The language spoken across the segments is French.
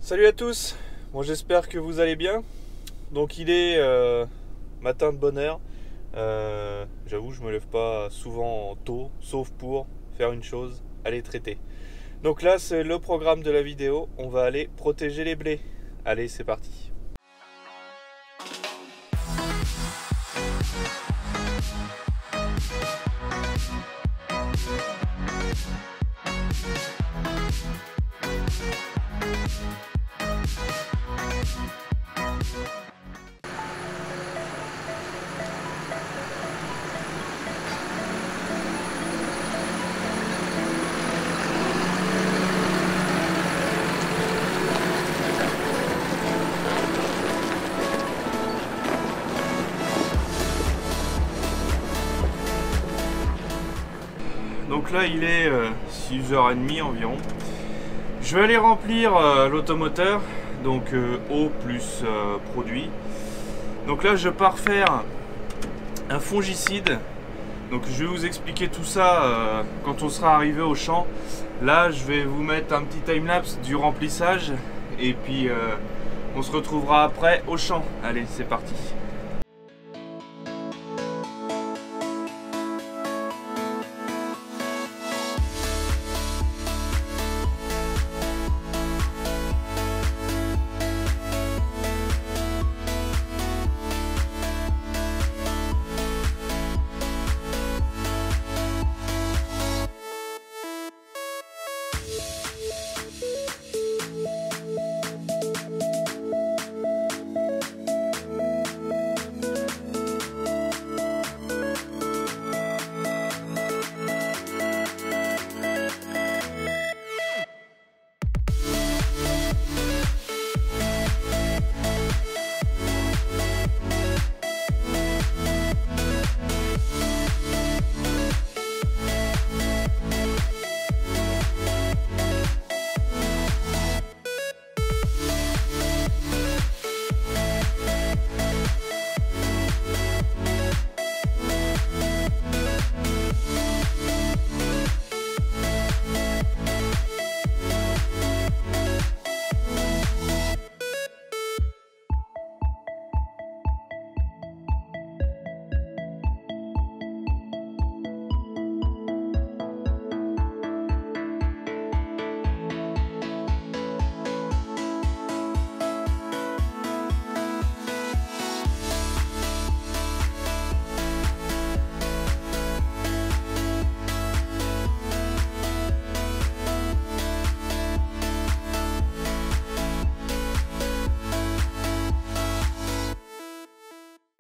Salut à tous, bon, j'espère que vous allez bien. Donc il est matin de bonne heure. J'avoue, je me lève pas souvent tôt, sauf pour faire une chose, aller traiter. Donc là, c'est le programme de la vidéo, on va aller protéger les blés. Allez, c'est parti. Donc là, il est 6h30 environ. Je vais aller remplir l'automoteur, donc eau plus produit. Donc là, je pars faire un fongicide. Donc je vais vous expliquer tout ça quand on sera arrivé au champ. Là, je vais vous mettre un petit timelapse du remplissage et puis on se retrouvera après au champ. Allez, c'est parti.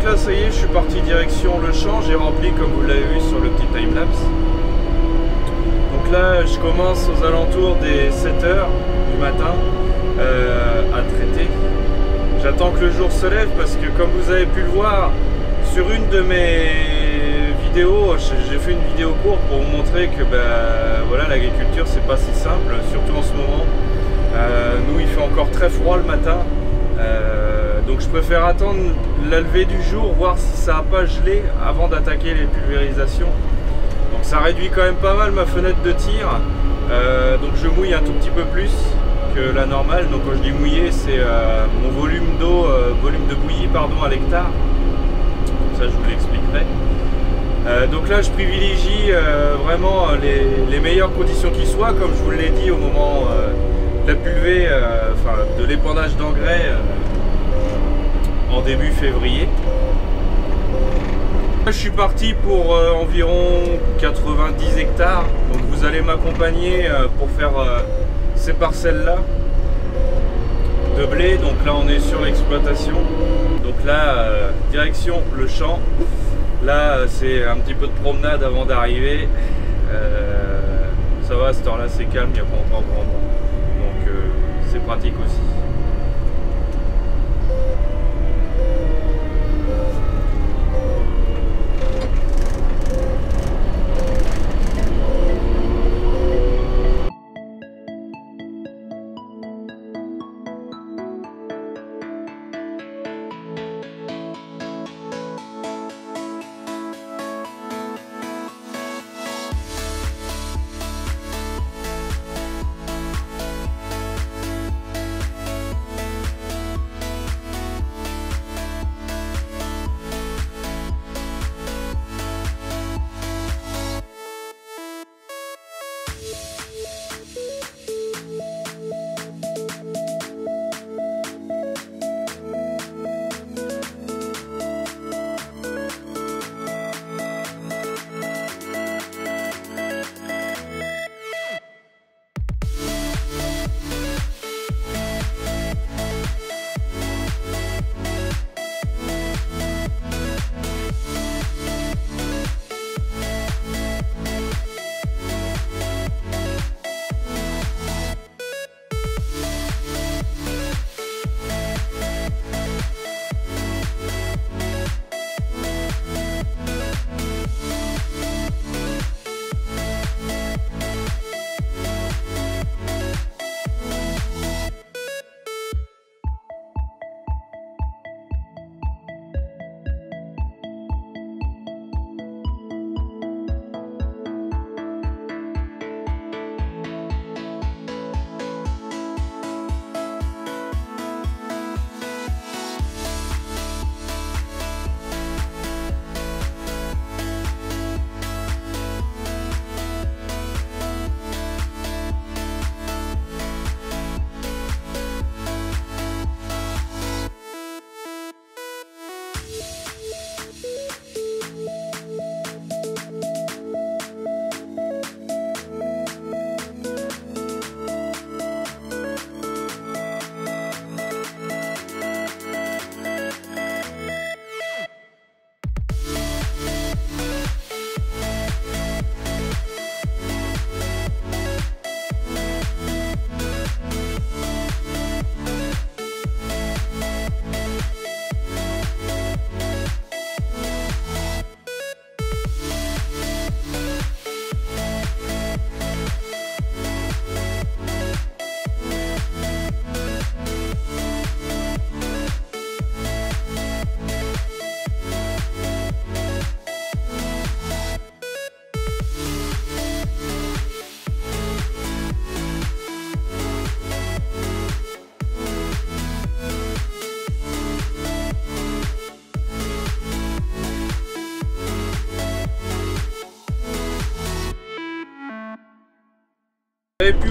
Là, ça y est, je suis parti direction le champ, j'ai rempli comme vous l'avez vu sur le petit timelapse. Donc là, je commence aux alentours des 7h du matin à traiter. J'attends que le jour se lève parce que comme vous avez pu le voir sur une de mes vidéos, j'ai fait une vidéo courte pour vous montrer que voilà, l'agriculture c'est pas si simple, surtout en ce moment. Nous, il fait encore très froid le matin. Donc je préfère attendre la levée du jour, voir si ça n'a pas gelé avant d'attaquer les pulvérisations. Donc ça réduit quand même pas mal ma fenêtre de tir. Donc je mouille un tout petit peu plus que la normale. Donc quand je dis mouiller, c'est mon volume d'eau, volume de bouillie pardon, à l'hectare. Comme ça je vous l'expliquerai. Donc là je privilégie vraiment les meilleures conditions qui soient, comme je vous l'ai dit au moment de la pulvée, enfin de l'épandage d'engrais en début février. Je suis parti pour environ 90 hectares, donc vous allez m'accompagner pour faire ces parcelles là de blé. Donc là on est sur l'exploitation, donc là direction le champ. Là c'est un petit peu de promenade avant d'arriver. Ça va, à cette heure là c'est calme, il n'y a pas encore grand monde, donc c'est pratique aussi.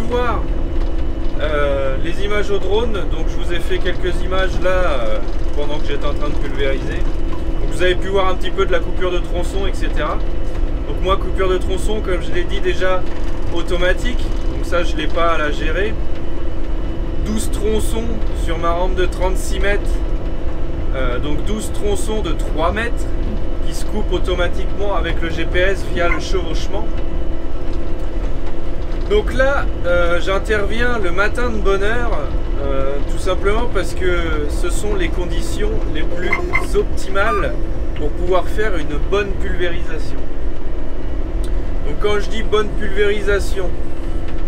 voir les images au drone, donc je vous ai fait quelques images là pendant que j'étais en train de pulvériser. Donc vous avez pu voir un petit peu de la coupure de tronçon, etc. Donc moi, coupure de tronçon, comme je l'ai dit déjà, automatique, donc ça je l'ai pas à la gérer. 12 tronçons sur ma rampe de 36 mètres, donc 12 tronçons de 3 mètres qui se coupent automatiquement avec le GPS via le chevauchement. Donc là, j'interviens le matin de bonne heure, tout simplement parce que ce sont les conditions les plus optimales pour pouvoir faire une bonne pulvérisation. Donc quand je dis bonne pulvérisation,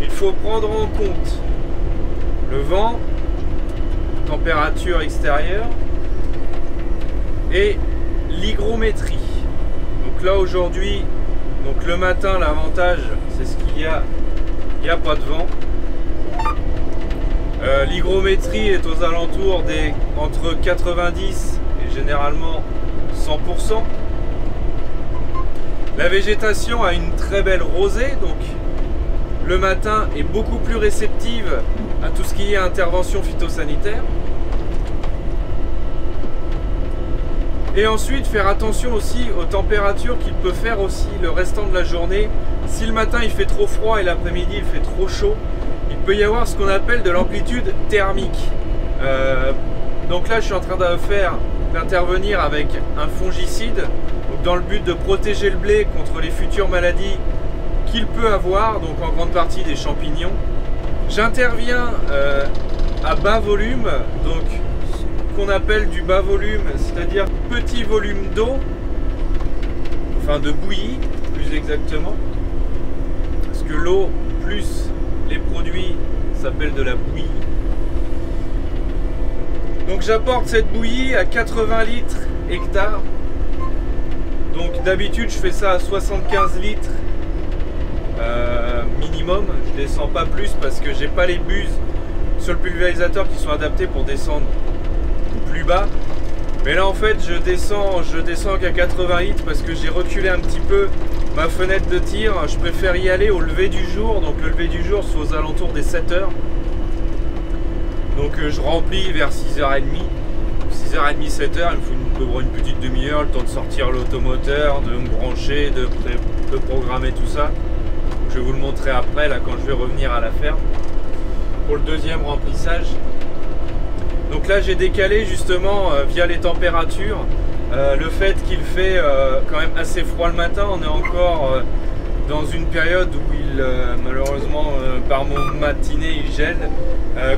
il faut prendre en compte le vent, température extérieure et l'hygrométrie. Donc là aujourd'hui, donc le matin, l'avantage c'est ce qu'il y a. Il n'y a pas de vent. L'hygrométrie est aux alentours des entre 90 et généralement 100%. La végétation a une très belle rosée, donc le matin est beaucoup plus réceptive à tout ce qui est intervention phytosanitaire. Et ensuite faire attention aussi aux températures qu'il peut faire aussi le restant de la journée. Si le matin il fait trop froid et l'après-midi il fait trop chaud, il peut y avoir ce qu'on appelle de l'amplitude thermique. Donc là je suis en train d'intervenir avec un fongicide, donc dans le but de protéger le blé contre les futures maladies qu'il peut avoir, donc en grande partie des champignons. J'interviens à bas volume, donc qu'on appelle du bas volume, c'est-à-dire petit volume d'eau, enfin de bouillie plus exactement, parce que l'eau plus les produits s'appelle de la bouillie. Donc j'apporte cette bouillie à 80 litres hectare. Donc d'habitude je fais ça à 75 litres minimum, je descends pas plus parce que j'ai pas les buses sur le pulvérisateur qui sont adaptés pour descendre plus bas. Mais là en fait je descends qu'à 80 litres parce que j'ai reculé un petit peu ma fenêtre de tir. Je préfère y aller au lever du jour, donc le lever du jour c'est aux alentours des 7 heures. Donc je remplis vers 6h30, 6h30, 7h, il me faut une petite demi-heure, le temps de sortir l'automoteur, de me brancher, de programmer tout ça. Je vais vous le montrer après là quand je vais revenir à la ferme pour le deuxième remplissage. Donc là j'ai décalé justement via les températures, le fait qu'il fait quand même assez froid le matin. On est encore dans une période où il malheureusement par mon matinée il gèle.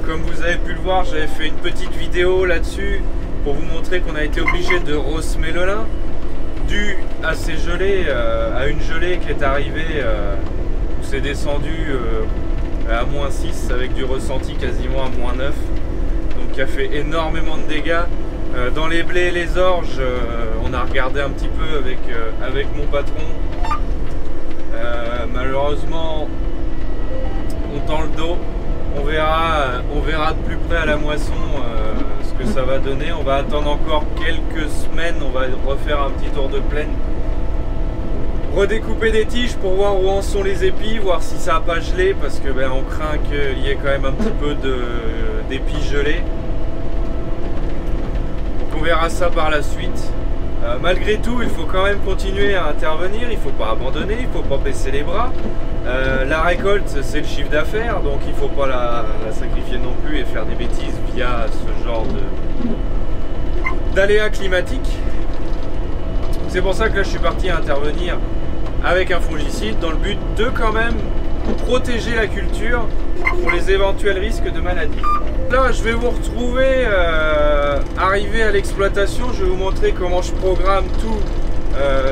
Comme vous avez pu le voir, j'avais fait une petite vidéo là-dessus pour vous montrer qu'on a été obligé de ressemer le lin dû à ces gelées, à une gelée qui est arrivée où c'est descendu à -6 avec du ressenti quasiment à -9. Donc qui a fait énormément de dégâts dans les blés et les orges. On a regardé un petit peu avec mon patron. Malheureusement on tend le dos. On verra de plus près à la moisson ce que ça va donner. On va attendre encore quelques semaines, on va refaire un petit tour de plaine, redécouper des tiges pour voir où en sont les épis, voir si ça n'a pas gelé, parce que on craint qu'il y ait quand même un petit peu d'épis gelés. Donc on verra ça par la suite. Malgré tout, il faut quand même continuer à intervenir, il ne faut pas abandonner, il ne faut pas baisser les bras. La récolte, c'est le chiffre d'affaires, donc il ne faut pas la sacrifier non plus et faire des bêtises via ce genre d'aléas climatiques. C'est pour ça que là je suis parti à intervenir avec un fongicide dans le but de quand même protéger la culture pour les éventuels risques de maladies. Là je vais vous retrouver arrivé à l'exploitation, je vais vous montrer comment je programme tout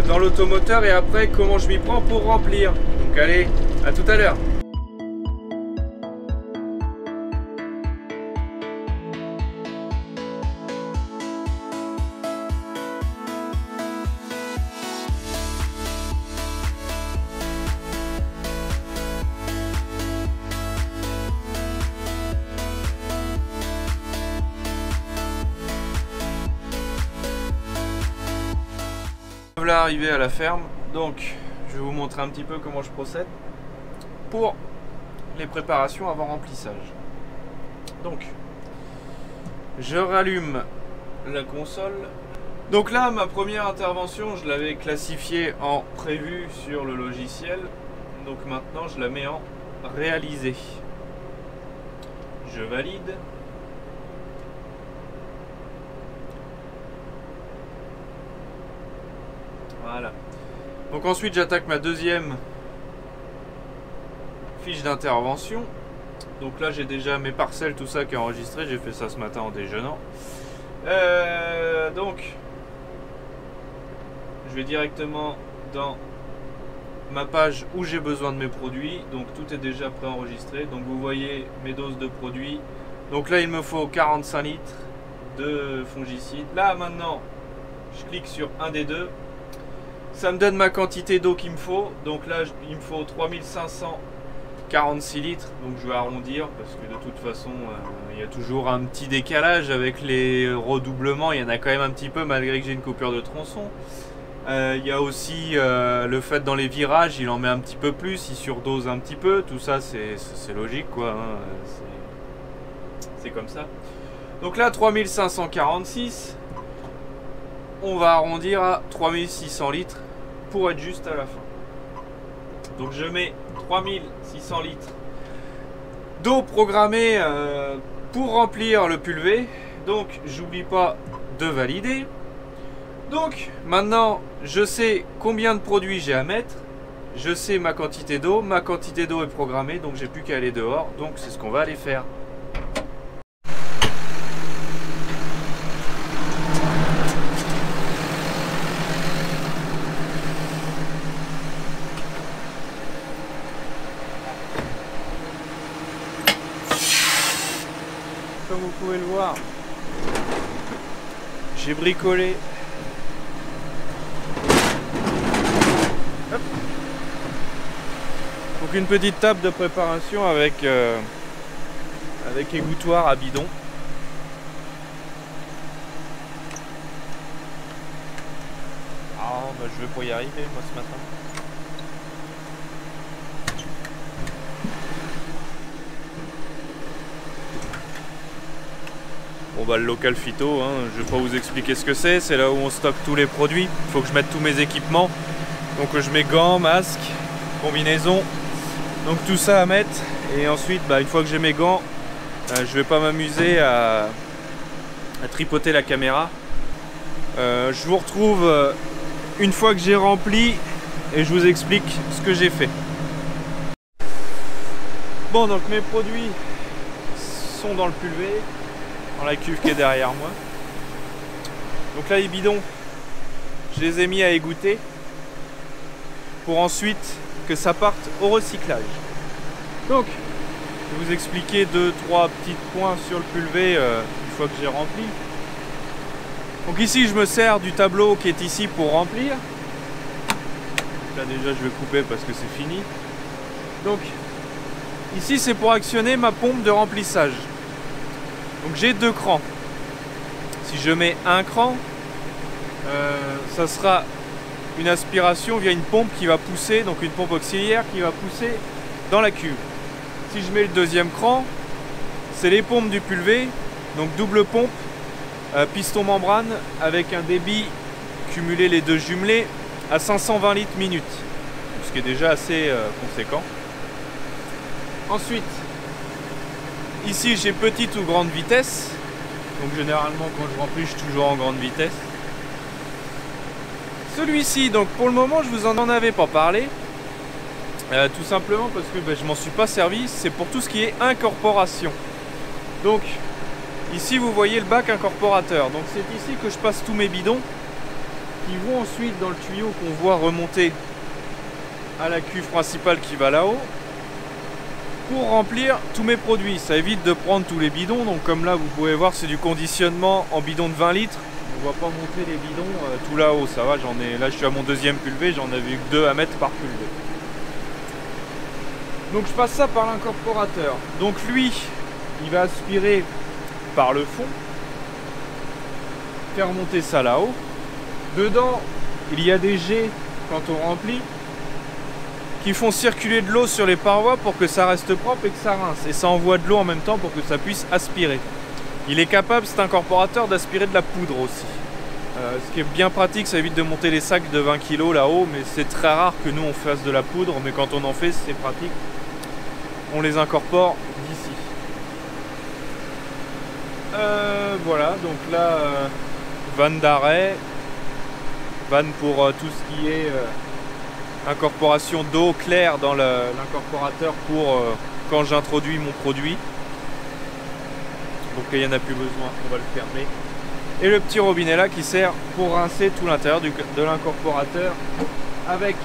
dans l'automoteur et après comment je m'y prends pour remplir. Donc allez, à tout à l'heure. Voilà, arrivé à la ferme, donc je vais vous montrer un petit peu comment je procède pour les préparations avant remplissage. Donc, je rallume la console. Donc là, ma première intervention, je l'avais classifiée en prévu sur le logiciel. Donc maintenant, je la mets en réalisé. Je valide. Voilà. Donc ensuite, j'attaque ma deuxième fiche d'intervention. Donc là, j'ai déjà mes parcelles, tout ça qui est enregistré. J'ai fait ça ce matin en déjeunant. Donc, je vais directement dans ma page où j'ai besoin de mes produits. Donc tout est déjà préenregistré. Donc vous voyez mes doses de produits. Donc là, il me faut 45 litres de fongicide. Là, maintenant, je clique sur un des deux. Ça me donne ma quantité d'eau qu'il me faut. Donc là, il me faut 3546 litres. Donc je vais arrondir parce que de toute façon, il y a toujours un petit décalage avec les redoublements. Il y en a quand même un petit peu malgré que j'ai une coupure de tronçon. Il y a aussi le fait dans les virages, il en met un petit peu plus, il surdose un petit peu. Tout ça, c'est logique, quoi. Hein. C'est comme ça. Donc là, 3546. On va arrondir à 3600 litres pour être juste à la fin. Donc je mets 3600 litres d'eau programmée pour remplir le pulvé. Donc j'oublie pas de valider. Donc maintenant je sais combien de produits j'ai à mettre. Je sais ma quantité d'eau. Ma quantité d'eau est programmée, donc j'ai plus qu'à aller dehors. Donc c'est ce qu'on va aller faire. Comme vous pouvez le voir, j'ai bricolé. Hop. Donc une petite table de préparation avec égouttoir à bidon. Ah bah je vais pas y arriver moi ce matin. Bon bah le local phyto, hein, je vais pas vous expliquer ce que c'est là où on stocke tous les produits. Il faut que je mette tous mes équipements. Donc je mets gants, masques, combinaisons, donc tout ça à mettre. Et ensuite bah, une fois que j'ai mes gants, je vais pas m'amuser à tripoter la caméra. Je vous retrouve une fois que j'ai rempli et je vous explique ce que j'ai fait. Bon, donc mes produits sont dans le pulvé, dans la cuve qui est derrière moi. Donc là les bidons, je les ai mis à égoutter pour ensuite que ça parte au recyclage. Donc je vais vous expliquer 2-3 petits points sur le pulvé une fois que j'ai rempli. Donc ici je me sers du tableau qui est ici pour remplir. Là déjà je vais couper parce que c'est fini. Donc ici c'est pour actionner ma pompe de remplissage. Donc j'ai deux crans. Si je mets un cran, ça sera une aspiration via une pompe qui va pousser, donc une pompe auxiliaire qui va pousser dans la cuve. Si je mets le deuxième cran, c'est les pompes du pulvé, donc double pompe, piston membrane avec un débit cumulé les deux jumelés à 520 litres minute, ce qui est déjà assez conséquent. Ensuite, ici j'ai petite ou grande vitesse, donc généralement quand je remplis je suis toujours en grande vitesse. Celui-ci, donc pour le moment je vous en avais pas parlé, tout simplement parce que je m'en suis pas servi, c'est pour tout ce qui est incorporation. Donc ici vous voyez le bac incorporateur, donc c'est ici que je passe tous mes bidons qui vont ensuite dans le tuyau qu'on voit remonter à la cuve principale qui va là-haut pour remplir tous mes produits. Ça évite de prendre tous les bidons, donc comme là vous pouvez voir c'est du conditionnement en bidon de 20 litres. On va pas monter les bidons tout là-haut, ça va, là je suis à mon deuxième pulvé, j'en avais que 2 à mettre par pulvé. Donc je passe ça par l'incorporateur. Donc lui, il va aspirer par le fond, faire monter ça là-haut. Dedans, il y a des jets quand on remplit, qui qui font circuler de l'eau sur les parois pour que ça reste propre et que ça rince. Et ça envoie de l'eau en même temps pour que ça puisse aspirer. Il est capable, cet incorporateur, d'aspirer de la poudre aussi. Ce qui est bien pratique, ça évite de monter les sacs de 20 kg là-haut, mais c'est très rare que nous on fasse de la poudre, mais quand on en fait, c'est pratique. On les incorpore d'ici. Voilà, donc là, vanne d'arrêt, vanne pour tout ce qui est incorporation d'eau claire dans l'incorporateur pour quand j'introduis mon produit. Donc là, il n'y en a plus besoin, on va le fermer. Et le petit robinet là qui sert pour rincer tout l'intérieur de l'incorporateur avec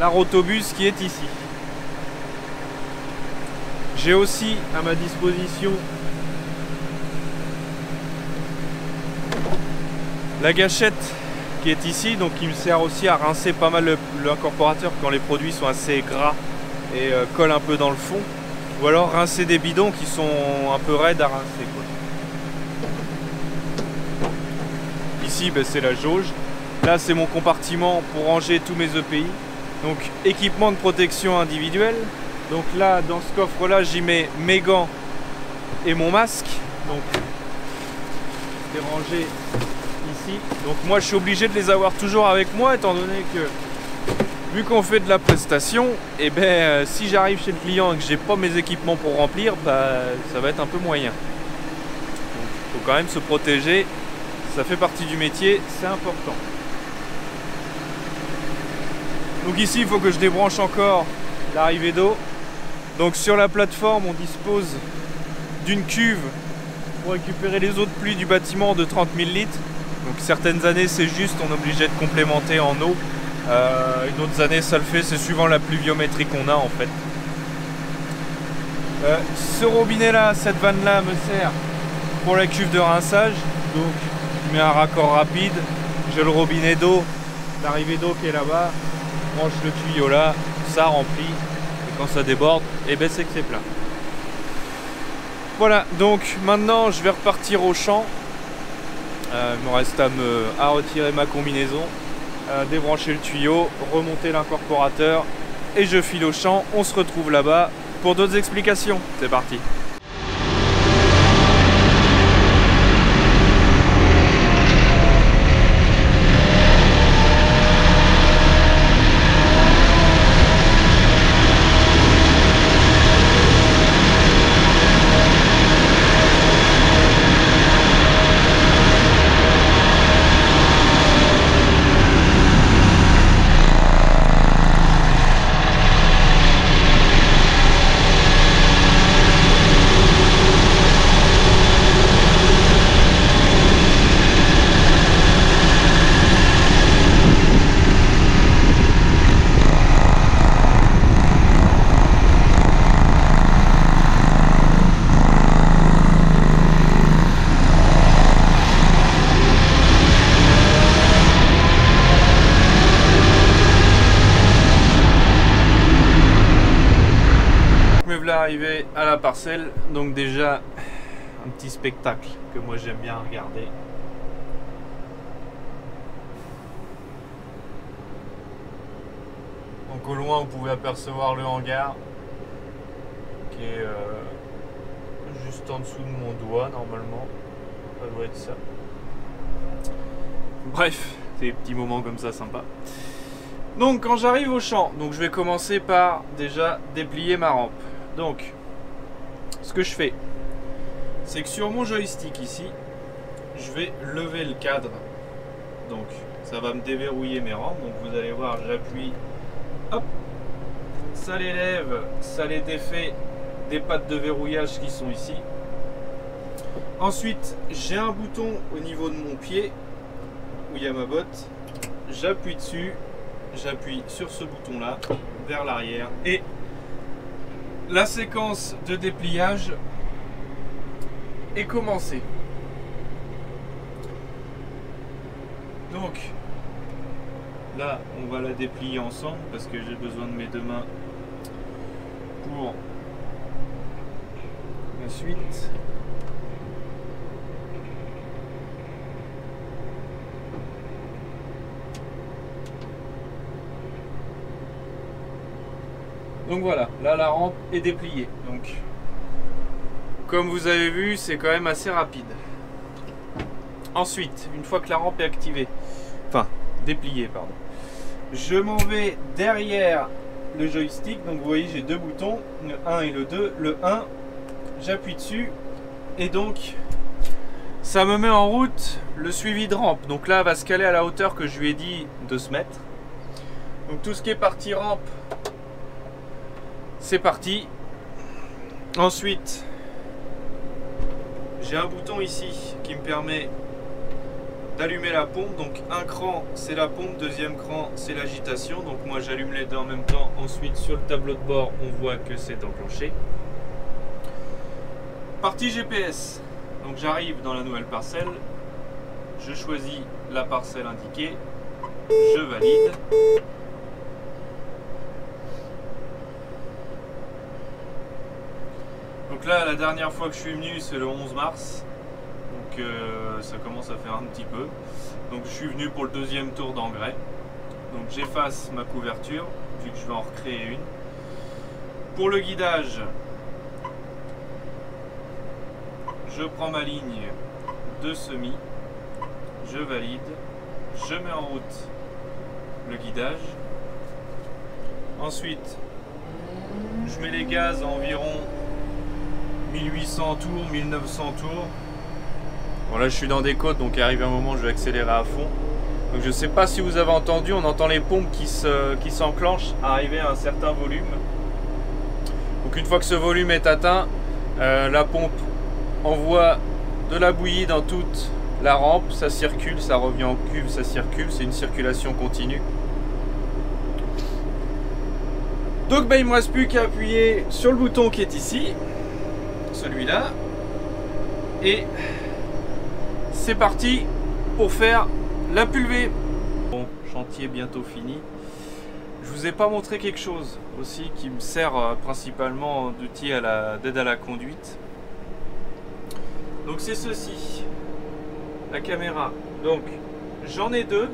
la rotobus qui est ici. J'ai aussi à ma disposition la gâchette qui est ici, donc qui me sert aussi à rincer pas mal l'incorporateur quand les produits sont assez gras et collent un peu dans le fond, ou alors rincer des bidons qui sont un peu raides à rincer, quoi. Ici ben, c'est la jauge, là c'est mon compartiment pour ranger tous mes EPI, donc équipement de protection individuelle. Donc là dans ce coffre là j'y mets mes gants et mon masque, donc c'est rangé ici. Donc moi je suis obligé de les avoir toujours avec moi étant donné que vu qu'on fait de la prestation, et ben si j'arrive chez le client et que j'ai pas mes équipements pour remplir, bah, ça va être un peu moyen. Donc il faut quand même se protéger, ça fait partie du métier, c'est important. Donc ici il faut que je débranche encore l'arrivée d'eau. Donc sur la plateforme on dispose d'une cuve pour récupérer les eaux de pluie du bâtiment de 30 000 litres. Donc certaines années c'est juste, on est obligé de complémenter en eau. Une autre année ça le fait, c'est suivant la pluviométrie qu'on a en fait. Ce robinet là, cette vanne là me sert pour la cuve de rinçage. Donc je mets un raccord rapide, j'ai le robinet d'eau, l'arrivée d'eau qui est là-bas, je branche le tuyau là, ça remplit, et quand ça déborde, et ben c'est que c'est plein. Voilà, donc maintenant je vais repartir au champ. Il me reste à retirer ma combinaison, débrancher le tuyau, remonter l'incorporateur et je file au champ. On se retrouve là-bas pour d'autres explications. C'est parti. Arrivé à la parcelle, donc déjà un petit spectacle que moi j'aime bien regarder. Donc au loin vous pouvez apercevoir le hangar qui est juste en dessous de mon doigt normalement, ça doit être ça. Bref, c'est des petits moments comme ça sympa. Donc quand j'arrive au champ, donc je vais commencer par déjà déplier ma rampe. Donc, ce que je fais, c'est que sur mon joystick ici, je vais lever le cadre. Donc, ça va me déverrouiller mes rampes. Donc, vous allez voir, j'appuie, hop, ça les lève, ça les défait des pattes de verrouillage qui sont ici. Ensuite, j'ai un bouton au niveau de mon pied où il y a ma botte. J'appuie dessus, j'appuie sur ce bouton-là vers l'arrière et la séquence de dépliage est commencée. Donc là on va la déplier ensemble parce que j'ai besoin de mes deux mains pour la suite. Donc voilà, là la rampe est dépliée. Donc, comme vous avez vu, c'est quand même assez rapide. Ensuite, une fois que la rampe est activée, enfin dépliée, pardon, je m'en vais derrière le joystick. Donc vous voyez, j'ai deux boutons, le 1 et le 2. Le 1, j'appuie dessus et donc ça me met en route le suivi de rampe. Donc là, elle va se caler à la hauteur que je lui ai dit de se mettre. Donc tout ce qui est partie rampe, c'est parti. Ensuite, j'ai un bouton ici qui me permet d'allumer la pompe. Donc un cran c'est la pompe, deuxième cran c'est l'agitation. Donc moi j'allume les deux en même temps. Ensuite sur le tableau de bord on voit que c'est enclenché. Partie GPS. Donc j'arrive dans la nouvelle parcelle, je choisis la parcelle indiquée, je valide. Donc là, la dernière fois que je suis venu, c'est le 11 mars. Donc ça commence à faire un petit peu. Donc je suis venu pour le deuxième tour d'engrais. Donc j'efface ma couverture, vu que je vais en recréer une. Pour le guidage, je prends ma ligne de semis, je valide, je mets en route le guidage. Ensuite, je mets les gaz à environ 1800 tours, 1900 tours. Bon là je suis dans des côtes, donc arrive un moment je vais accélérer à fond. Donc je sais pas si vous avez entendu, on entend les pompes qui s'enclenchent arriver à un certain volume. Donc une fois que ce volume est atteint, la pompe envoie de la bouillie dans toute la rampe, ça circule, ça revient en cuve, ça circule, c'est une circulation continue. Donc il ne me reste plus qu'à appuyer sur le bouton qui est ici, celui-là, et c'est parti pour faire la pulvée. Bon, chantier bientôt fini. Je vous ai pas montré quelque chose aussi qui me sert principalement d'outil d'aide à la conduite. Donc c'est ceci, la caméra. Donc j'en ai deux.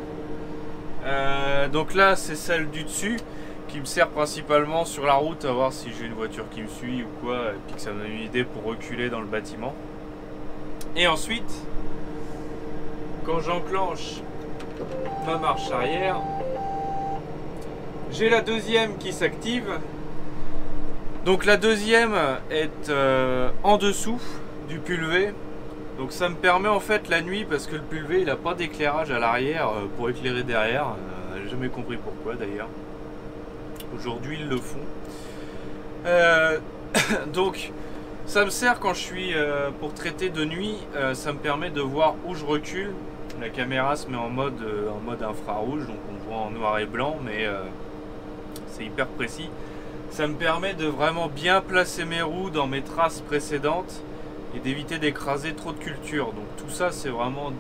Donc là c'est celle du dessus qui me sert principalement sur la route à voir si j'ai une voiture qui me suit ou quoi, et puis que ça me donne une idée pour reculer dans le bâtiment. Et ensuite, quand j'enclenche ma marche arrière, j'ai la deuxième qui s'active. Donc la deuxième est en dessous du pulvé. Donc ça me permet en fait la nuit, parce que le pulvé il n'a pas d'éclairage à l'arrière pour éclairer derrière. J'ai jamais compris pourquoi d'ailleurs. Aujourd'hui ils le font. Donc ça me sert quand je suis pour traiter de nuit. Ça me permet de voir où je recule. La caméra se met en mode infrarouge, donc on voit en noir et blanc, mais c'est hyper précis. Ça me permet de vraiment bien placer mes roues dans mes traces précédentes et d'éviter d'écraser trop de culture. Donc tout ça c'est vraiment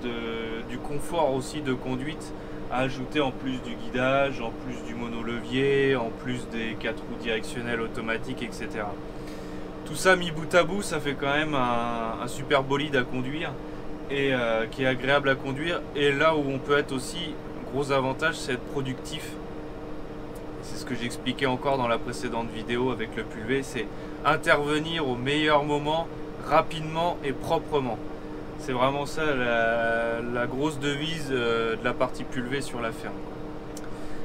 du confort aussi de conduite à ajouter, en plus du guidage, en plus du monolevier, en plus des 4 roues directionnelles automatiques, etc. Tout ça mis bout à bout, ça fait quand même un super bolide à conduire et qui est agréable à conduire. Et là où on peut être aussi, gros avantage, c'est être productif. C'est ce que j'expliquais encore dans la précédente vidéo avec le pulvé, c'est intervenir au meilleur moment, rapidement et proprement. C'est vraiment ça la grosse devise de la partie pulvée sur la ferme.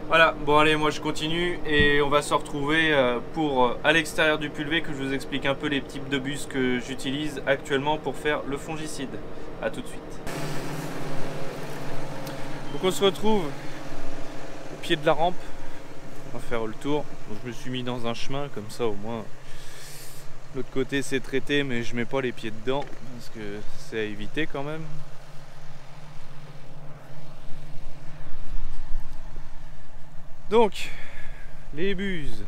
Voilà, bon allez, moi je continue et on va se retrouver pour à l'extérieur du pulvé, que je vous explique un peu les types de bus que j'utilise actuellement pour faire le fongicide. A tout de suite. Donc on se retrouve au pied de la rampe. On va faire le tour. Donc je me suis mis dans un chemin, comme ça au moins l'autre côté c'est traité, mais je mets pas les pieds dedans parce que c'est à éviter quand même. Donc les buses,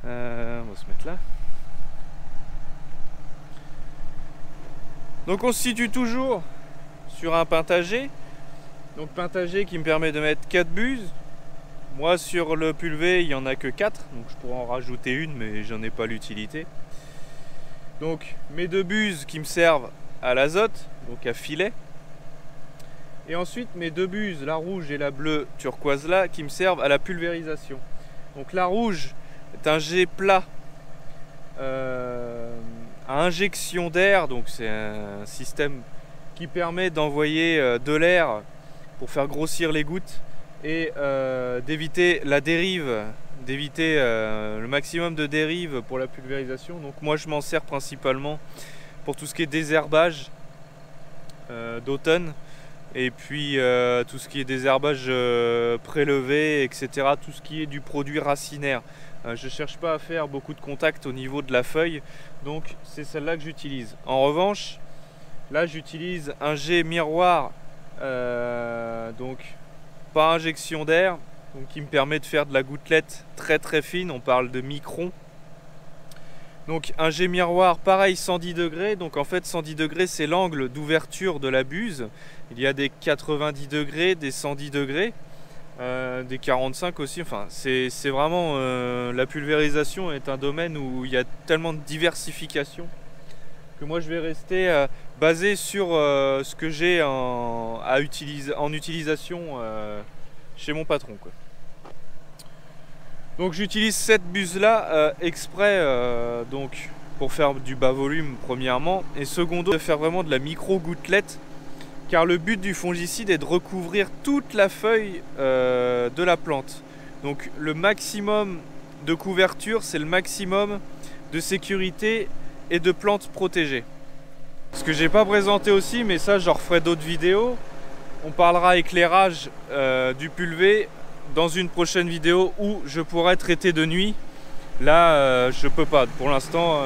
on va se mettre là. Donc on se situe toujours sur un pentagé. Donc pentagé qui me permet de mettre 4 buses. Moi sur le pulvé il n'y en a que 4, donc je pourrais en rajouter une, mais j'en ai pas l'utilité. Donc mes 2 buses qui me servent à l'azote, donc à filet. Et ensuite mes 2 buses, la rouge et la bleue turquoise là, qui me servent à la pulvérisation. Donc la rouge est un jet plat à injection d'air, donc c'est un système qui permet d'envoyer de l'air pour faire grossir les gouttes et d'éviter la dérive, d'éviter le maximum de dérive pour la pulvérisation. Donc moi je m'en sers principalement pour tout ce qui est désherbage d'automne, et puis tout ce qui est désherbage prélevé, etc. Tout ce qui est du produit racinaire. Je ne cherche pas à faire beaucoup de contact au niveau de la feuille, donc c'est celle-là que j'utilise. En revanche, là j'utilise un jet miroir, donc par injection d'air, qui me permet de faire de la gouttelette très très fine, on parle de microns. Donc un jet miroir pareil 110 degrés, donc en fait 110 degrés c'est l'angle d'ouverture de la buse. Il y a des 90 degrés, des 110 degrés. Des 45 aussi, enfin c'est vraiment la pulvérisation est un domaine où il y a tellement de diversification que moi je vais rester basé sur ce que j'ai en utilisation chez mon patron, quoi. Donc j'utilise cette buse là exprès donc pour faire du bas volume premièrement, et secondo de faire vraiment de la micro gouttelette. Car le but du fongicide est de recouvrir toute la feuille de la plante. Donc le maximum de couverture, c'est le maximum de sécurité et de plantes protégées. Ce que j'ai pas présenté aussi, mais ça j'en referai d'autres vidéos. On parlera éclairage du pulvé dans une prochaine vidéo où je pourrais traiter de nuit. Là je peux pas. Pour l'instant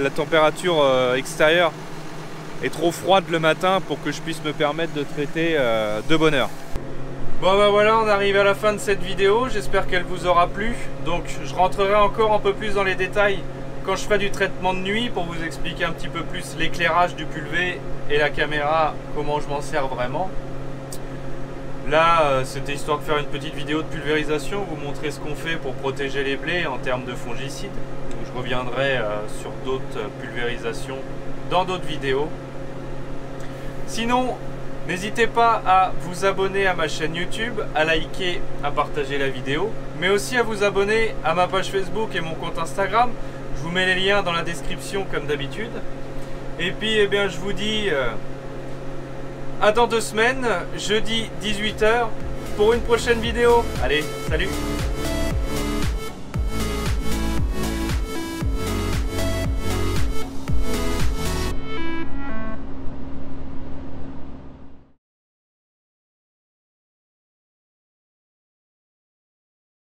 la température extérieure est trop froide le matin pour que je puisse me permettre de traiter de bonne heure. Bon bah voilà, on arrive à la fin de cette vidéo, j'espère qu'elle vous aura plu. Donc je rentrerai encore un peu plus dans les détails quand je ferai du traitement de nuit pour vous expliquer un petit peu plus l'éclairage du pulvé et la caméra, comment je m'en sers vraiment. Là c'était histoire de faire une petite vidéo de pulvérisation, vous montrer ce qu'on fait pour protéger les blés en termes de fongicides. Donc, je reviendrai sur d'autres pulvérisations dans d'autres vidéos. Sinon, n'hésitez pas à vous abonner à ma chaîne YouTube, à liker, à partager la vidéo, mais aussi à vous abonner à ma page Facebook et mon compte Instagram. Je vous mets les liens dans la description comme d'habitude. Et puis, eh bien, je vous dis à dans 2 semaines, jeudi 18 h, pour une prochaine vidéo. Allez, salut!